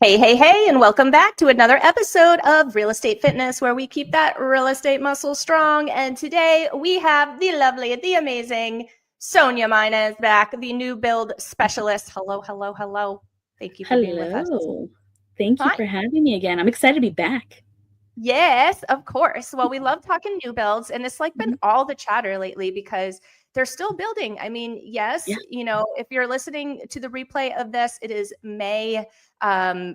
Hey, hey, hey, and welcome back to another episode of Real Estate Fitness, where we keep that real estate muscle strong. And today we have the lovely, the amazing Sonia Minez back, the new build specialist. Hello, hello, hello. Thank you for being with us. Hello. Thank you Hi. for having me again. I'm excited to be back. Yes, of course. Well, we love talking new builds, and it's like been Mhm. all the chatter lately because they're still building. I mean, yes, Yeah. if you're listening to the replay of this, it is May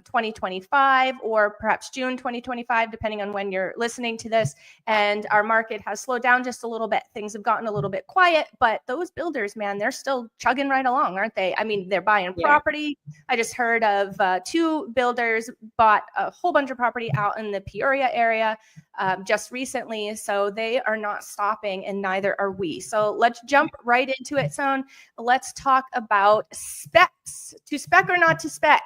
2025 or perhaps June 2025, depending on when you're listening to this. And our market has slowed down just a little bit. Things have gotten a little bit quiet, but those builders, man, they're still chugging right along, aren't they? I mean, they're buying Yeah. property. I just heard of two builders bought a whole bunch of property out in the Peoria area just recently. So they are not stopping, and neither are we. So let's jump right into it, Son. Let's talk about specs. To spec or not to spec?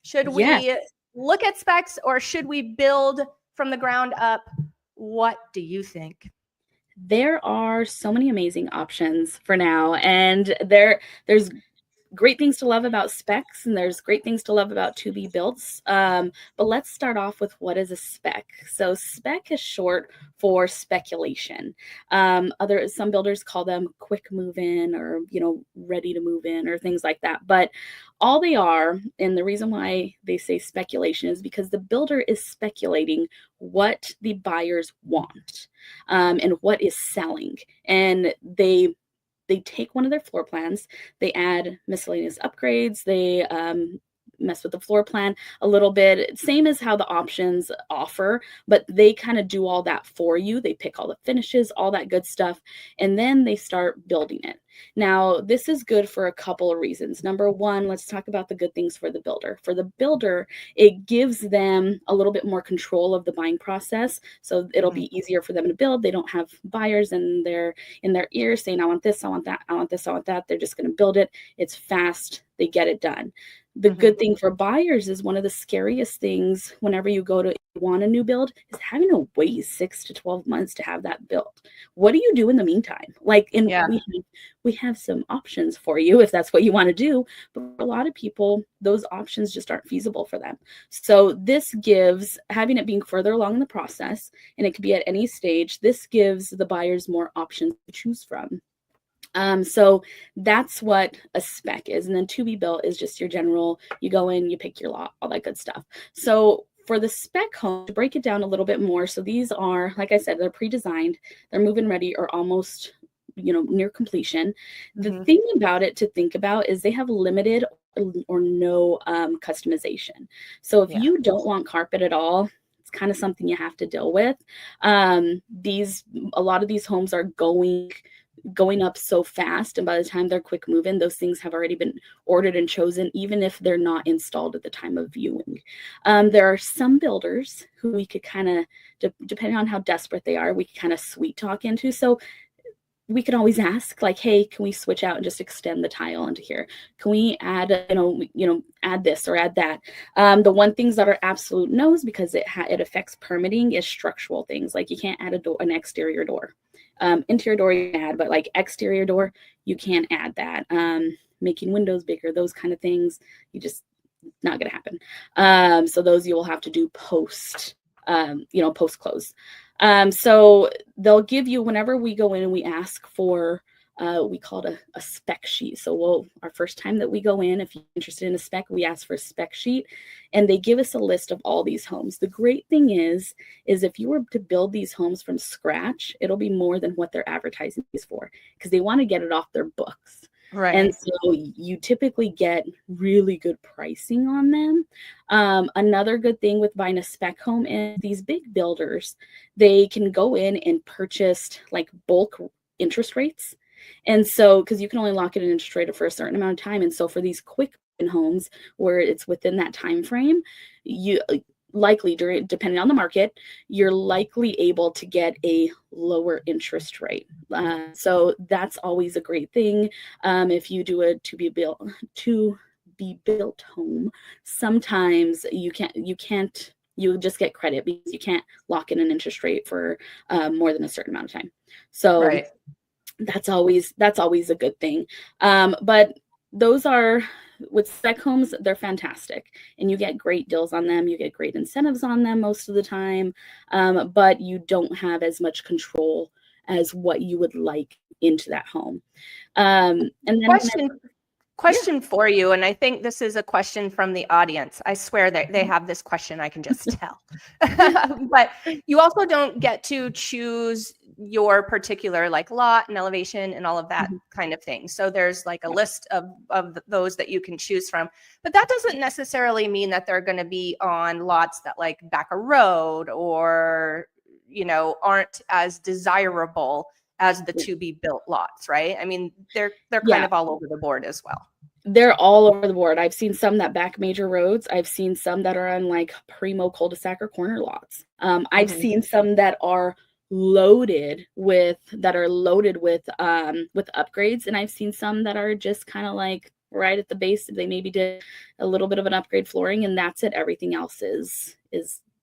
Should Yes. we look at specs or should we build from the ground up? What do you think? There are so many amazing options for now, and there's great things to love about specs, and there's great things to love about to be builts. But let's start off with what is a spec. So spec is short for speculation. Some builders call them quick move in, or ready to move in, or things like that. But all they are, and the reason why they say speculation is because the builder is speculating what the buyers want, and what is selling, and they take one of their floor plans, they add miscellaneous upgrades, they mess with the floor plan a little bit, same as how the options offer, but they kind of do all that for you. They pick all the finishes, all that good stuff, and then they start building it. Now, this is good for a couple of reasons. Number one, let's talk about the good things for the builder. For the builder, it gives them a little bit more control of the buying process. So it'll be easier for them to build. They don't have buyers in their ear saying, I want this, I want that, I want this, I want that. They're just going to build it. It's fast. They get it done. The good thing for buyers is one of the scariest things whenever you go to want a new build is having to wait 6 to 12 months to have that built. What do you do in the meantime? Yeah. We have some options for you if that's what you want to do, but for a lot of people, those options just aren't feasible for them. So this gives, having it being further along in the process, and it could be at any stage, this gives the buyers more options to choose from. So that's what a spec is. And then to be built is just your general, you go in, you pick your lot, all that good stuff. So for the spec home, to break it down a little bit more, so these are, like I said, they're pre-designed, they're move-in ready or almost, near completion. The thing about it to think about is they have limited or no customization. So if you don't want carpet at all, it's kind of something you have to deal with. A lot of these homes are going up so fast, and by the time they're quick move-in, those things have already been ordered and chosen, even if they're not installed at the time of viewing. There are some builders who we could kind of, depending on how desperate they are, we could kind of sweet talk into. So we could always ask, like, hey, can we switch out and just extend the tile into here? Can we add, add this or add that? The one things that are absolute no's, because it affects permitting, is structural things. Like you can't add an exterior door. Interior door you can add, but like exterior door, you can't add that. Making windows bigger, those kind of things, not going to happen. So those you will have to do post close. So they'll give you, whenever we go in and we ask for, we call it a spec sheet. So our first time that we go in, if you're interested in a spec, we ask for a spec sheet, and they give us a list of all these homes. The great thing is if you were to build these homes from scratch, it'll be more than what they're advertising these for, because they want to get it off their books. Right. And so you typically get really good pricing on them. Another good thing with buying a spec home is these big builders, they can go in and purchase like bulk interest rates. And so, because you can only lock in an interest rate for a certain amount of time. And so for these quick homes where it's within that time frame, you likely, depending on the market, you're likely able to get a lower interest rate. So that's always a great thing. If you do a to be built home, sometimes you just get credit because you can't lock in an interest rate for more than a certain amount of time. So that's always a good thing. But those are, with spec homes, they're fantastic, and you get great deals on them. You get great incentives on them most of the time, but you don't have as much control as what you would like into that home. And then question for you, and I think this is a question from the audience. I swear that they have this question, I can just tell. But you also don't get to choose your particular like lot and elevation and all of that kind of thing. So there's like a list of those that you can choose from, but that doesn't necessarily mean that they're going to be on lots that like back a road or, you know, aren't as desirable as the to be built lots, right? I mean, they're kind of all over the board as well. They're all over the board. I've seen some that back major roads. I've seen some that are on like primo cul-de-sac or corner lots. I've seen some that are loaded with upgrades, and I've seen some that are just kind of like right at the base. They maybe did a little bit of an upgrade flooring, and that's it. Everything else is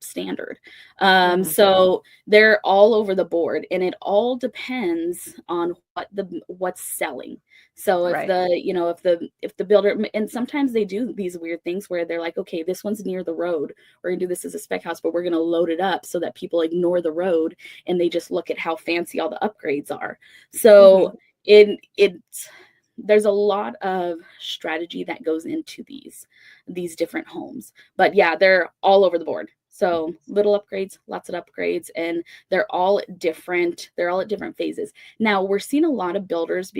standard. So they're all over the board, and it all depends on what's selling. So if the builder, and sometimes they do these weird things where they're like, okay, this one's near the road, we're gonna do this as a spec house, but we're gonna load it up so that people ignore the road and they just look at how fancy all the upgrades are. So there's a lot of strategy that goes into these different homes, but yeah, they're all over the board. So little upgrades, lots of upgrades, and they're all at different phases. Now we're seeing a lot of builders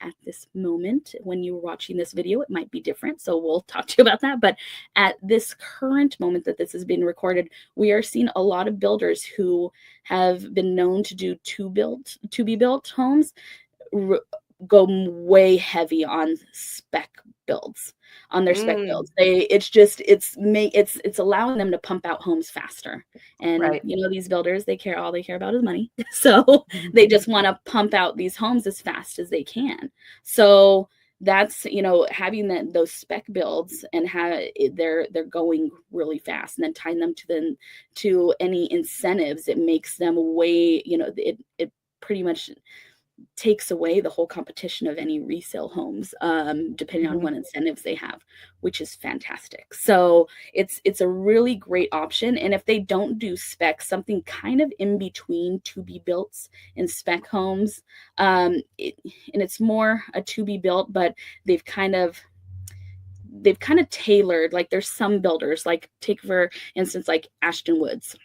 at this moment. When you're watching this video, it might be different, so we'll talk to you about that. But at this current moment that this is being recorded, we are seeing a lot of builders who have been known to do to be built homes go way heavy on spec builds, on their spec builds. It's allowing them to pump out homes faster. And you know, these builders, all they care about is money. So they just want to pump out these homes as fast as they can. So that's, you know, having those spec builds and they're going really fast, and then tying them to any incentives, it makes them way, you know, it pretty much takes away the whole competition of any resale homes, depending on what incentives they have, which is fantastic. So it's a really great option. And if they don't do spec, something kind of in between to be built and spec homes, and it's more a to be built, but they've kind of tailored, like there's some builders, like take for instance, like Ashton Woods.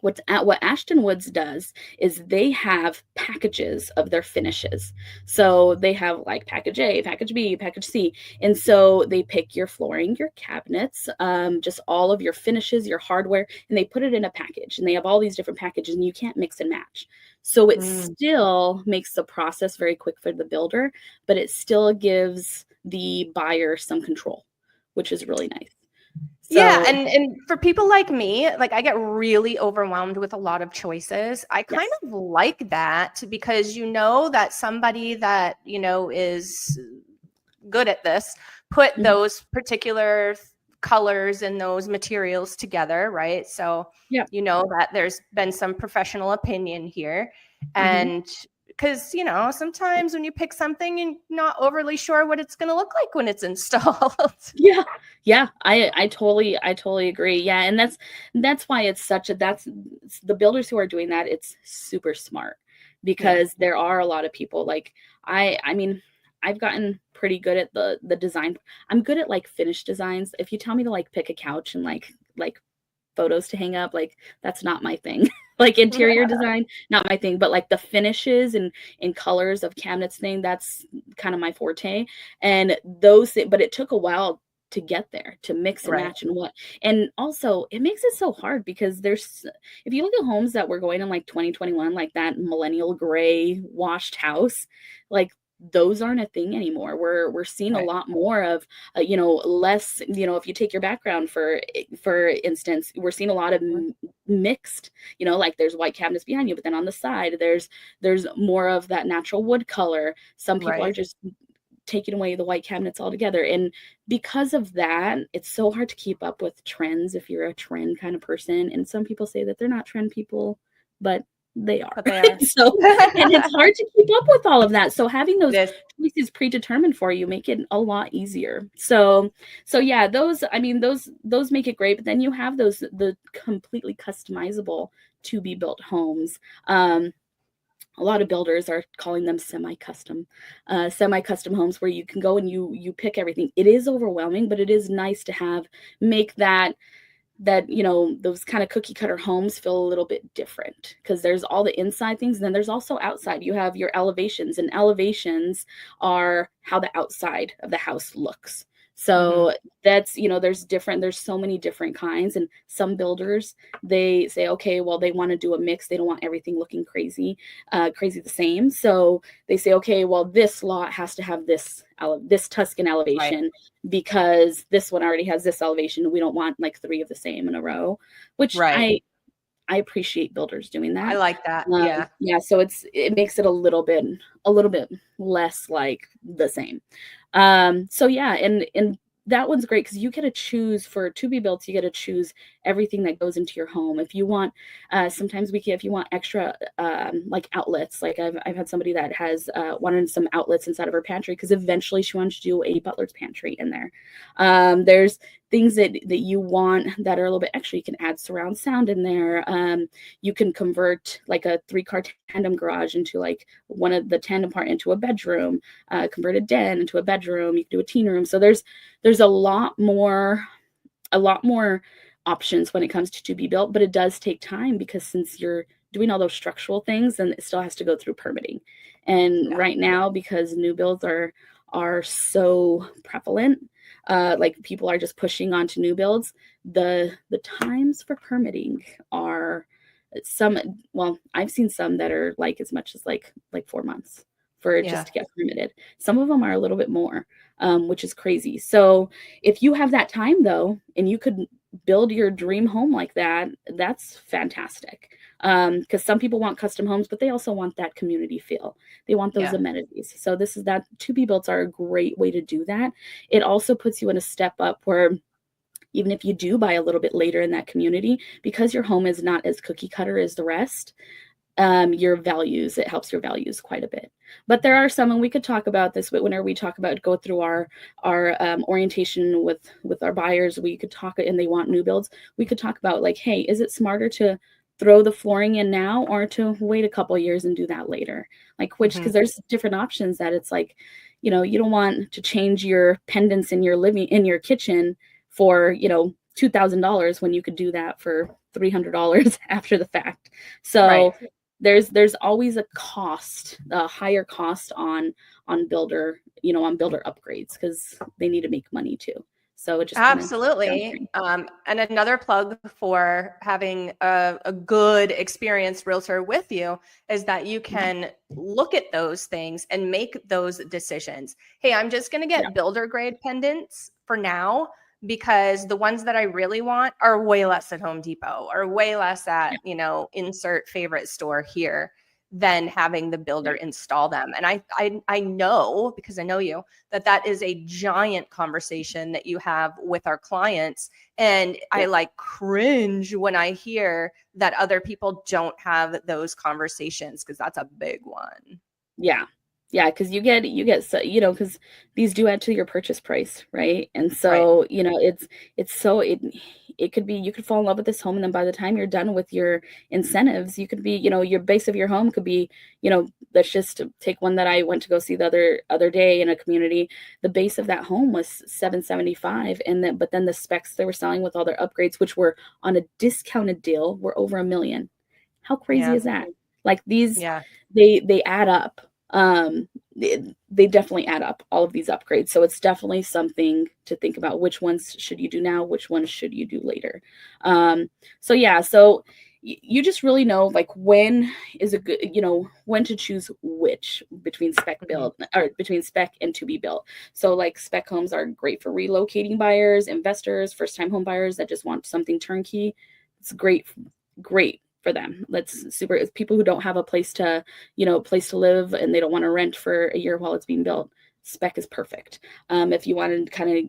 What Ashton Woods does is they have packages of their finishes. So they have like package A, package B, package C. And so they pick your flooring, your cabinets, just all of your finishes, your hardware, and they put it in a package. And they have all these different packages, and you can't mix and match. So it still makes the process very quick for the builder, but it still gives the buyer some control, which is really nice. So, yeah, and for people like me, like I get really overwhelmed with a lot of choices. I kind of like that, because you know that somebody that, you know, is good at this put those particular colors and those materials together, right? So you know that there's been some professional opinion here. And because, you know, sometimes when you pick something, you're not overly sure what it's going to look like when it's installed. Yeah, I totally agree. Yeah, and that's why that's the builders who are doing that. It's super smart, because there are a lot of people like I mean, I've gotten pretty good at the design. I'm good at like finished designs. If you tell me to like pick a couch and like photos to hang up, like that's not my thing. Like interior design, not my thing, but like the finishes and colors of cabinets thing, that's kind of my forte. And but it took a while to get there, to mix and match and also it makes it so hard, because if you look at homes that were going in like 2021, like that millennial gray washed house, like those aren't a thing anymore. We're seeing a lot more of, you know, less, you know, if you take your background for instance, we're seeing a lot of mixed, you know, like there's white cabinets behind you, but then on the side, there's more of that natural wood color. Some people are just taking away the white cabinets altogether. And because of that, it's so hard to keep up with trends if you're a trend kind of person. And some people say that they're not trend people, but They are. But they are. So, and it's hard to keep up with all of that. So having those It is. choices predetermined for you make it a lot easier. So yeah, those, I mean, those make it great. But then you have the completely customizable to be built homes. A lot of builders are calling them semi-custom homes, where you can go and you pick everything. It is overwhelming, but it is nice to make that, those kind of cookie cutter homes feel a little bit different, because there's all the inside things, and then there's also outside. You have your elevations, and elevations are how the outside of the house looks. So that's, there's so many different kinds. And some builders, they say, okay, well, they want to do a mix. They don't want everything looking crazy the same. So they say, okay, well, this lot has to have this Tuscan elevation, right, because this one already has this elevation. We don't want like 3 of the same in a row, which right. I appreciate builders doing that. I like that. Yeah. So it makes it a little bit less like the same. So yeah, and that one's great, because you get to choose for to be built. You get to choose everything that goes into your home. If you want, sometimes if you want extra like outlets, like I've had somebody that has wanted some outlets inside of her pantry, because eventually she wanted to do a butler's pantry in there. There's things that you want that are a little bit extra. You can add surround sound in there. You can convert like a 3-car tandem garage into like one of the tandem part into a bedroom, convert a den into a bedroom. You can do a teen room. So there's a lot more options when it comes to be built, but it does take time, because since you're doing all those structural things, then it still has to go through permitting. And right now, because new builds are so prevalent, like people are just pushing onto new builds, the times for permitting are I've seen some that are like as much as like 4 months for just to get permitted. Some of them are a little bit more, which is crazy. So if you have that time though, and you could build your dream home like that, that's fantastic. Because some people want custom homes, but they also want that community feel. They want those amenities. So that to be builts are a great way to do that. It also puts you in a step up where, even if you do buy a little bit later in that community, because your home is not as cookie cutter as the rest, it helps your values quite a bit. But there are some, and we could talk about this whenever we go through our orientation with our buyers. We could talk, and they want new builds. We could talk about like, hey, is it smarter to throw the flooring in now, or to wait a couple of years and do that later? Like because there's different options that it's like, you don't want to change your pendants in your kitchen for, $2,000 when you could do that for $300 after the fact. So there's always a higher cost on builder upgrades, because they need to make money too. So it just absolutely. And another plug for having a good experienced realtor with you is that you can look at those things and make those decisions. Hey, I'm just going to get builder grade pendants for now, because the ones that I really want are way less at Home Depot, or way less at, insert favorite store here, than having the builder install them. And I know, because I know you, that is a giant conversation that you have with our clients. And I like cringe when I hear that other people don't have those conversations, because that's a big one. Yeah. Yeah, because you get because these do add to your purchase price, right? And so it could be, you could fall in love with this home, and then by the time you're done with your incentives, you could be, your base of your home could be, let's just take one that I went to go see the other day in a community. The base of that home was $775, but then the specs they were selling with all their upgrades, which were on a discounted deal, were over $1 million. How crazy is that? Like these, they add up. They definitely add up, all of these upgrades. So it's definitely something to think about. Which ones should you do now? Which ones should you do later? So you just really know like when is a good, when to choose which between spec build or between spec and to be built. So like spec homes are great for relocating buyers, investors, first time home buyers that just want something turnkey. It's great for them. That's super. It's people who don't have a place to live, and they don't want to rent for a year while it's being built. Spec is perfect. If you want to kind of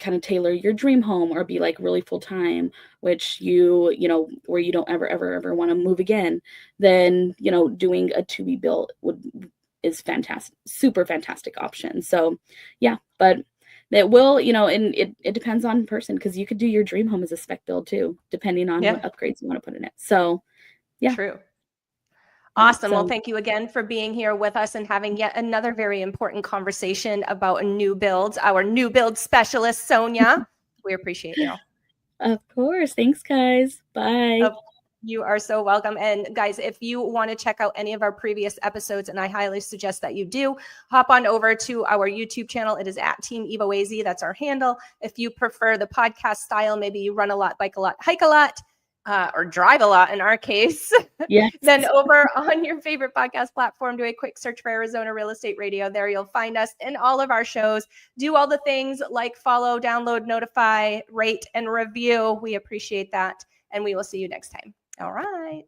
kind of tailor your dream home or be like really full time, which you know, where you don't ever want to move again, then, you know, doing a to be built is fantastic, super fantastic option. So yeah, but it will, you know, and it depends on person, because you could do your dream home as a spec build too, depending on what upgrades you want to put in it. So yeah. True. Awesome. So, well, thank you again for being here with us and having yet another very important conversation about new builds. Our new build specialist, Sonia. We appreciate you. Of course. Thanks, guys. Bye. You are so welcome. And guys, if you want to check out any of our previous episodes, and I highly suggest that you do, hop on over to our YouTube channel. It is at Team EvoAZ. That's our handle. If you prefer the podcast style, maybe you run a lot, bike a lot, hike a lot, or drive a lot in our case, yes. Then over on your favorite podcast platform, do a quick search for Arizona Real Estate Radio. There you'll find us in all of our shows. Do all the things like follow, download, notify, rate, and review. We appreciate that. And we will see you next time. All right.